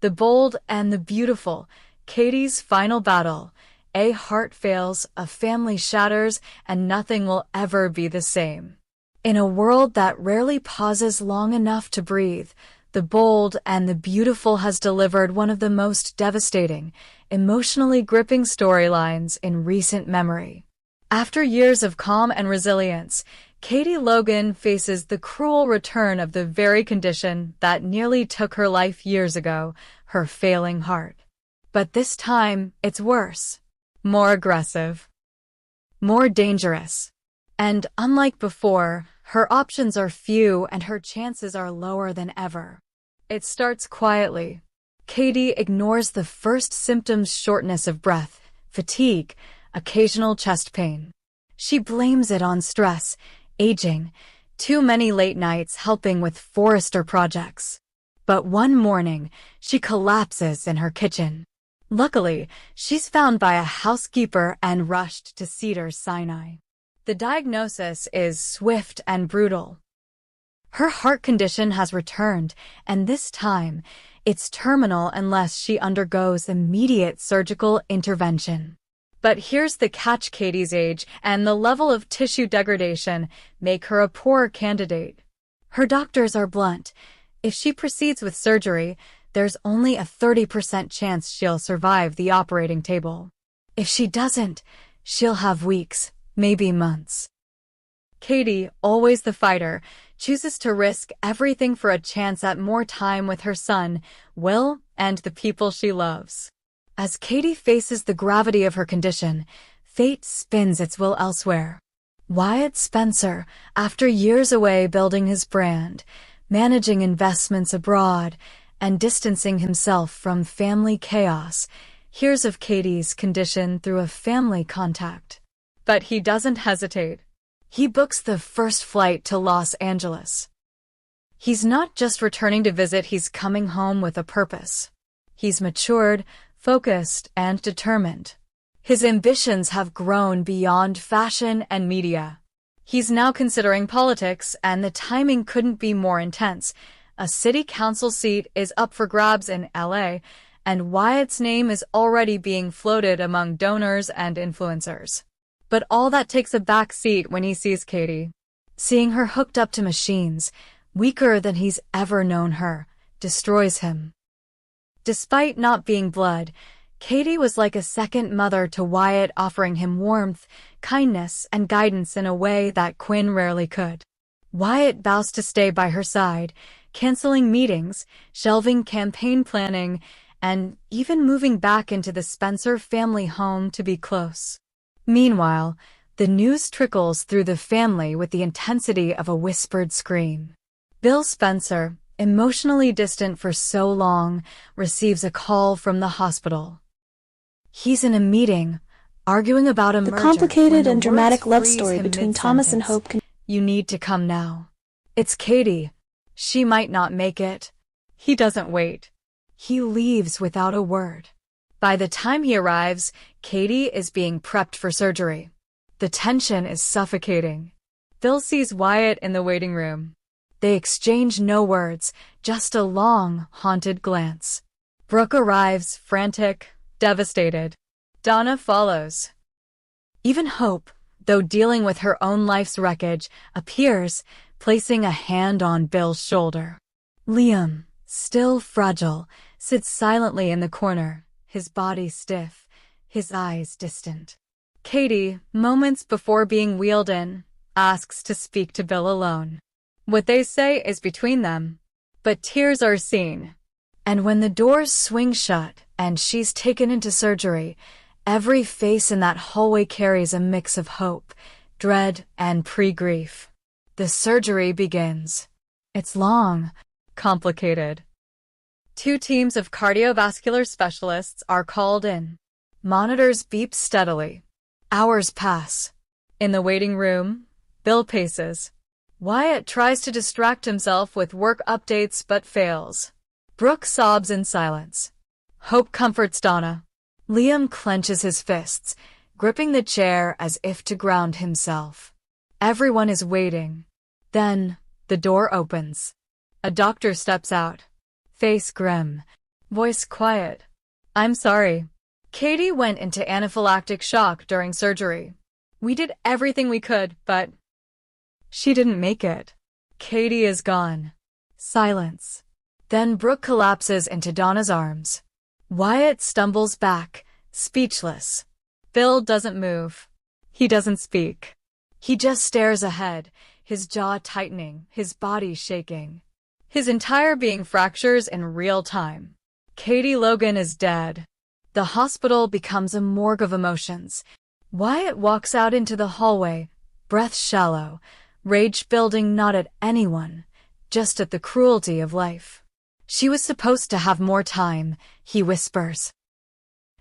The bold and the beautiful, Katie's final battle. A heart fails, a family shatters, and nothing will ever be the same. In a world that rarely pauses long enough to breathe, the bold and the beautiful has delivered one of the most devastating, emotionally gripping storylines in recent memory. After years of calm and resilience, Katie Logan faces the cruel return of the very condition that nearly took her life years ago, her failing heart. But this time, it's worse. More aggressive. More dangerous. And unlike before, her options are few and her chances are lower than ever. It starts quietly. Katie ignores the first symptoms: shortness of breath, fatigue, occasional chest pain. She blames it on stress, aging, too many late nights helping with forester projects. But one morning, she collapses in her kitchen. Luckily, she's found by a housekeeper and rushed to Cedars-Sinai. The diagnosis is swift and brutal. Her heart condition has returned, and this time, it's terminal unless she undergoes immediate surgical intervention. But here's the catch: Katie's age and the level of tissue degradation make her a poor candidate. Her doctors are blunt. If she proceeds with surgery, there's only a 30% chance she'll survive the operating table. If she doesn't, she'll have weeks, maybe months. Katie, always the fighter, chooses to risk everything for a chance at more time with her son, Will, and the people she loves. As Katie faces the gravity of her condition, fate spins its will elsewhere. Wyatt Spencer, after years away building his brand, managing investments abroad, and distancing himself from family chaos, hears of Katie's condition through a family contact. But he doesn't hesitate. He books the first flight to Los Angeles. He's not just returning to visit, he's coming home with a purpose. He's matured, focused, and determined. His ambitions have grown beyond fashion and media. He's now considering politics, and the timing couldn't be more intense. A city council seat is up for grabs in LA, and Wyatt's name is already being floated among donors and influencers. But all that takes a back seat when he sees Katie. Seeing her hooked up to machines, weaker than he's ever known her, destroys him. Despite not being blood, Katie was like a second mother to Wyatt, offering him warmth, kindness, and guidance in a way that Quinn rarely could. Wyatt vows to stay by her side, canceling meetings, shelving campaign planning, and even moving back into the Spencer family home to be close. Meanwhile, the news trickles through the family with the intensity of a whispered scream. Bill Spencer, emotionally distant for so long, receives a call from the hospital. He's in a meeting, arguing about a The merger. complicated and when the dramatic words love freeze story him between Thomas and mid-sentence. Hope You need to come now. It's Katie. She might not make it. He doesn't wait. He leaves without a word. By the time he arrives, Katie is being prepped for surgery. The tension is suffocating. Bill sees Wyatt in the waiting room. They exchange no words, just a long, haunted glance. Brooke arrives, frantic, devastated. Donna follows. Even Hope, though dealing with her own life's wreckage, appears, placing a hand on Bill's shoulder. Liam, still fragile, sits silently in the corner, his body stiff, his eyes distant. Katie, moments before being wheeled in, asks to speak to Bill alone. What they say is between them, but tears are seen. And when the doors swing shut and she's taken into surgery, every face in that hallway carries a mix of hope, dread, and pre-grief. The surgery begins. It's long, complicated. 2 teams of cardiovascular specialists are called in. Monitors beep steadily. Hours pass. In the waiting room, Bill paces. Wyatt tries to distract himself with work updates but fails. Brooke sobs in silence. Hope comforts Donna. Liam clenches his fists, gripping the chair as if to ground himself. Everyone is waiting. Then, the door opens. A doctor steps out. Face grim, Voice quiet. I'm sorry. Katie went into anaphylactic shock during surgery. We did everything we could, but she didn't make it. Katie is gone. Silence. Then Brooke collapses into Donna's arms. Wyatt stumbles back, speechless. Bill doesn't move. He doesn't speak. He just stares ahead, his jaw tightening, his body shaking. His entire being fractures in real time. Katie Logan is dead. The hospital becomes a morgue of emotions. Wyatt walks out into the hallway, breath shallow, rage building not at anyone, just at the cruelty of life. She was supposed to have more time, he whispers.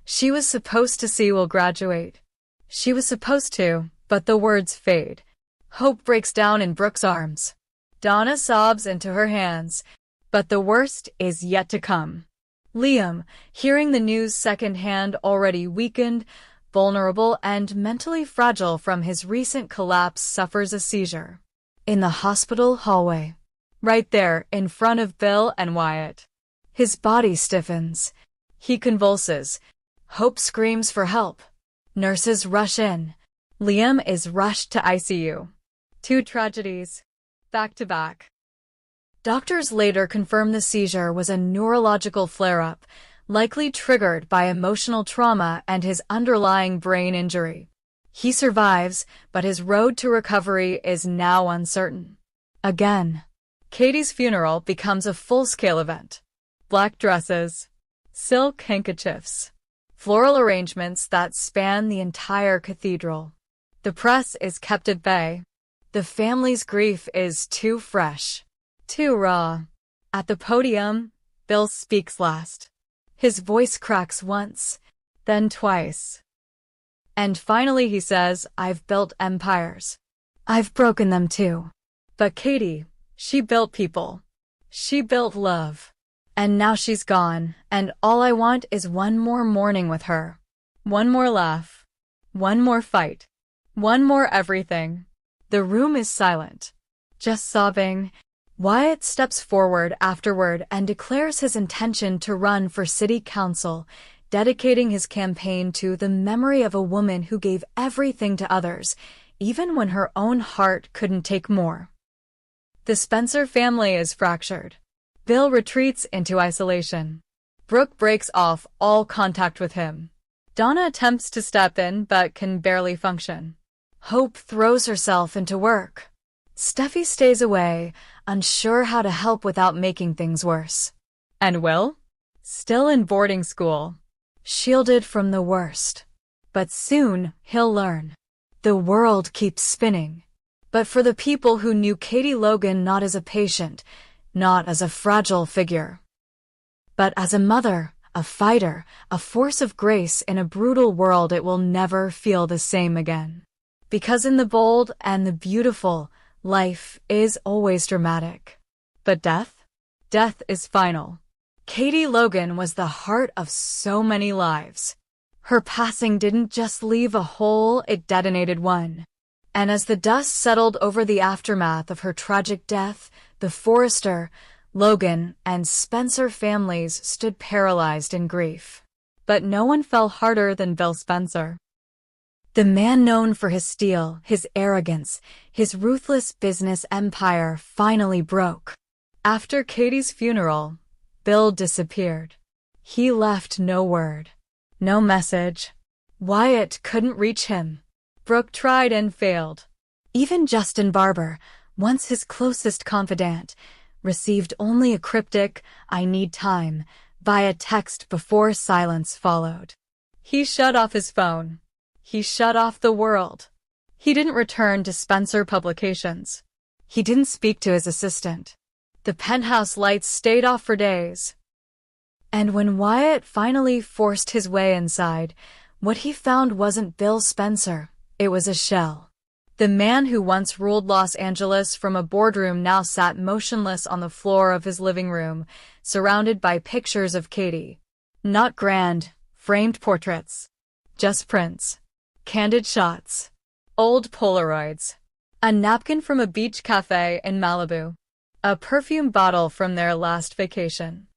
She was supposed to see Will graduate. She was supposed to, but the words fade. Hope breaks down in Brooke's arms. Donna sobs into her hands, but the worst is yet to come. Liam, hearing the news secondhand, already weakened, vulnerable, and mentally fragile from his recent collapse, suffers a seizure. In the hospital hallway. Right there, in front of Bill and Wyatt. His body stiffens. He convulses. Hope screams for help. Nurses rush in. Liam is rushed to ICU. 2 tragedies. Back to back. Doctors later confirm the seizure was a neurological flare-up, likely triggered by emotional trauma and his underlying brain injury. He survives, but his road to recovery is now uncertain. Again. Katie's funeral becomes a full-scale event. Black dresses, silk handkerchiefs, floral arrangements that span the entire cathedral. The press is kept at bay. The family's grief is too fresh, too raw. At the podium, Bill speaks last. His voice cracks once, then twice. And finally he says, I've built empires. I've broken them too. But Katie, she built people. She built love. And now she's gone, and all I want is one more morning with her. One more laugh. One more fight. One more everything. The room is silent. Just sobbing. Wyatt steps forward afterward and declares his intention to run for city council, dedicating his campaign to the memory of a woman who gave everything to others, even when her own heart couldn't take more. The Spencer family is fractured. Bill retreats into isolation. Brooke breaks off all contact with him. Donna attempts to step in but can barely function. Hope throws herself into work. Steffi stays away, unsure how to help without making things worse. And Will? Still in boarding school. Shielded from the worst. But soon, he'll learn. The world keeps spinning. But for the people who knew Katie Logan not as a patient, not as a fragile figure, but as a mother, a fighter, a force of grace in a brutal world, it will never feel the same again. Because in the bold and the beautiful, life is always dramatic. But death? Death is final. Katie Logan was the heart of so many lives. Her passing didn't just leave a hole, it detonated one. And as the dust settled over the aftermath of her tragic death, the Forrester, Logan, and Spencer families stood paralyzed in grief. But no one fell harder than Bill Spencer. The man known for his steel, his arrogance, his ruthless business empire finally broke. After Katie's funeral, Bill disappeared. He left no word, no message. Wyatt couldn't reach him. Brooke tried and failed. Even Justin Barber, once his closest confidant, received only a cryptic, I need time, via text before silence followed. He shut off his phone. He shut off the world. He didn't return to Spencer Publications. He didn't speak to his assistant. The penthouse lights stayed off for days. And when Wyatt finally forced his way inside, what he found wasn't Bill Spencer. It was a shell. The man who once ruled Los Angeles from a boardroom now sat motionless on the floor of his living room, surrounded by pictures of Katie. Not grand, framed portraits. Just prints. Candid shots. Old Polaroids. A napkin from a beach cafe in Malibu. A perfume bottle from their last vacation.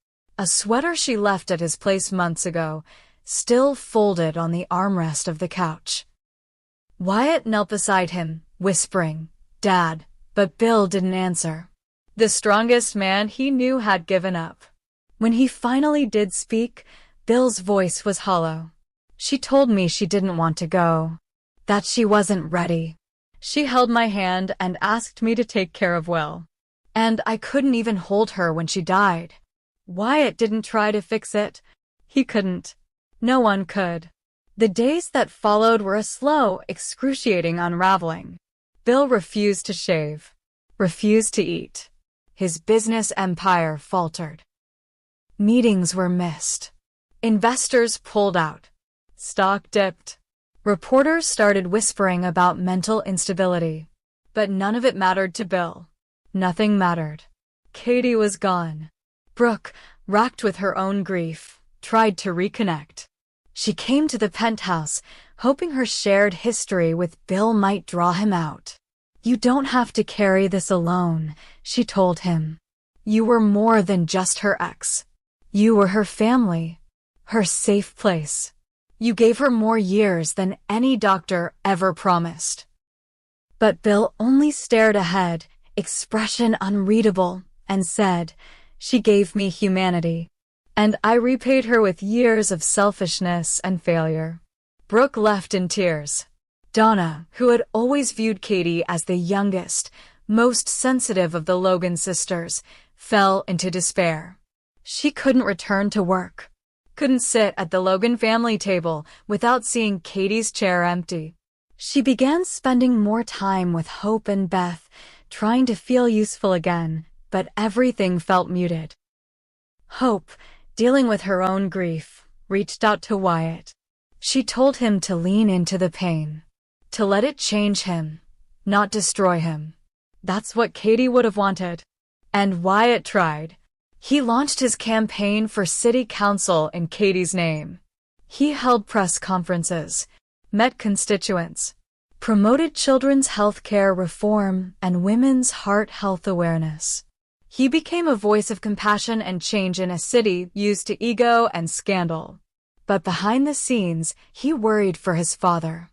a sweater she left at his place months ago, still folded on the armrest of the couch. Wyatt knelt beside him, whispering, "Dad," but Bill didn't answer. The strongest man he knew had given up. When he finally did speak, Bill's voice was hollow. "She told me she didn't want to go, that she wasn't ready. She held my hand and asked me to take care of Will. And I couldn't even hold her when she died." Wyatt didn't try to fix it. He couldn't. No one could. The days that followed were a slow, excruciating unraveling. Bill refused to shave, refused to eat. His business empire faltered. Meetings were missed. Investors pulled out. Stock dipped. Reporters started whispering about mental instability. But none of it mattered to Bill. Nothing mattered. Katie was gone. Brooke, racked with her own grief, tried to reconnect. She came to the penthouse, hoping her shared history with Bill might draw him out. "You don't have to carry this alone," she told him. "You were more than just her ex. You were her family, her safe place. You gave her more years than any doctor ever promised." But Bill only stared ahead, expression unreadable, and said, "She gave me humanity, and I repaid her with years of selfishness and failure." Brooke left in tears. Donna, who had always viewed Katie as the youngest, most sensitive of the Logan sisters, fell into despair. She couldn't return to work, couldn't sit at the Logan family table without seeing Katie's chair empty. She began spending more time with Hope and Beth, trying to feel useful again, but everything felt muted. Hope, dealing with her own grief, reached out to Wyatt. She told him to lean into the pain, to let it change him, not destroy him. That's what Katie would have wanted. And Wyatt tried. He launched his campaign for city council in Katie's name. He held press conferences, met constituents, promoted children's health care reform and women's heart health awareness. He became a voice of compassion and change in a city used to ego and scandal. But behind the scenes, he worried for his father.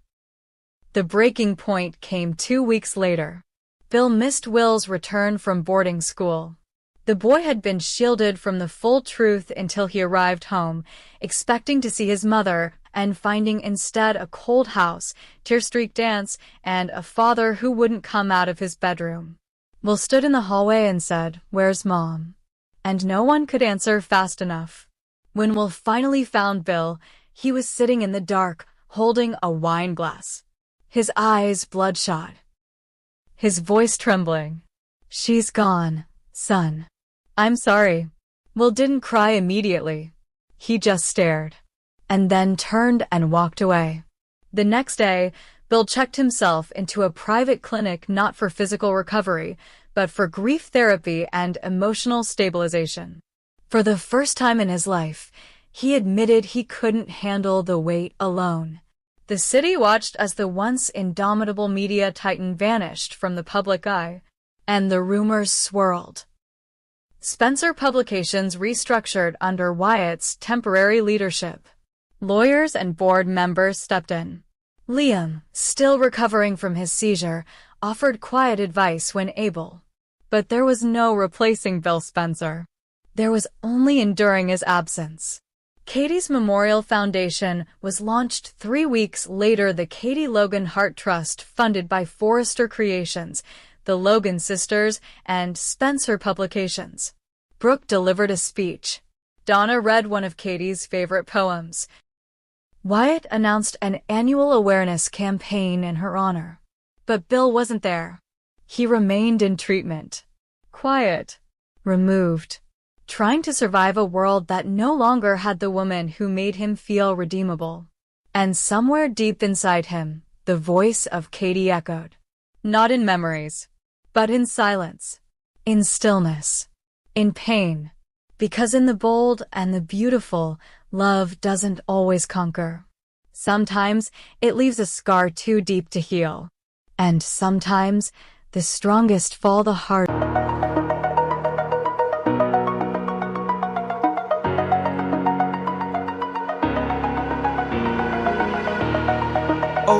The breaking point came 2 weeks later. Bill missed Will's return from boarding school. The boy had been shielded from the full truth until he arrived home, expecting to see his mother and finding instead a cold house, tear-streaked aunts, and a father who wouldn't come out of his bedroom. Will stood in the hallway and said, "Where's Mom?" And no one could answer fast enough. When Will finally found Bill, he was sitting in the dark, holding a wine glass. His eyes bloodshot. His voice trembling. "She's gone, son. I'm sorry." Will didn't cry immediately. He just stared, and then turned and walked away. The next day, Bill checked himself into a private clinic not for physical recovery, but for grief therapy and emotional stabilization. For the first time in his life, he admitted he couldn't handle the weight alone. The city watched as the once indomitable media titan vanished from the public eye, and the rumors swirled. Spencer Publications restructured under Wyatt's temporary leadership. Lawyers and board members stepped in. Liam, still recovering from his seizure, offered quiet advice when able. But there was no replacing Bill Spencer. There was only enduring his absence. Katie's Memorial Foundation was launched 3 weeks later. The Katie Logan Heart Trust, funded by Forrester Creations, the Logan Sisters, and Spencer Publications. Brooke delivered a speech. Donna read one of Katie's favorite poems. Wyatt announced an annual awareness campaign in her honor. But Bill wasn't there. He remained in treatment. Quiet. Removed. Trying to survive a world that no longer had the woman who made him feel redeemable. And somewhere deep inside him, the voice of Katie echoed. Not in memories, but in silence. In stillness. In pain. Because in the bold and the beautiful, love doesn't always conquer. Sometimes it leaves a scar too deep to heal. And sometimes the strongest fall the hardest. Oh.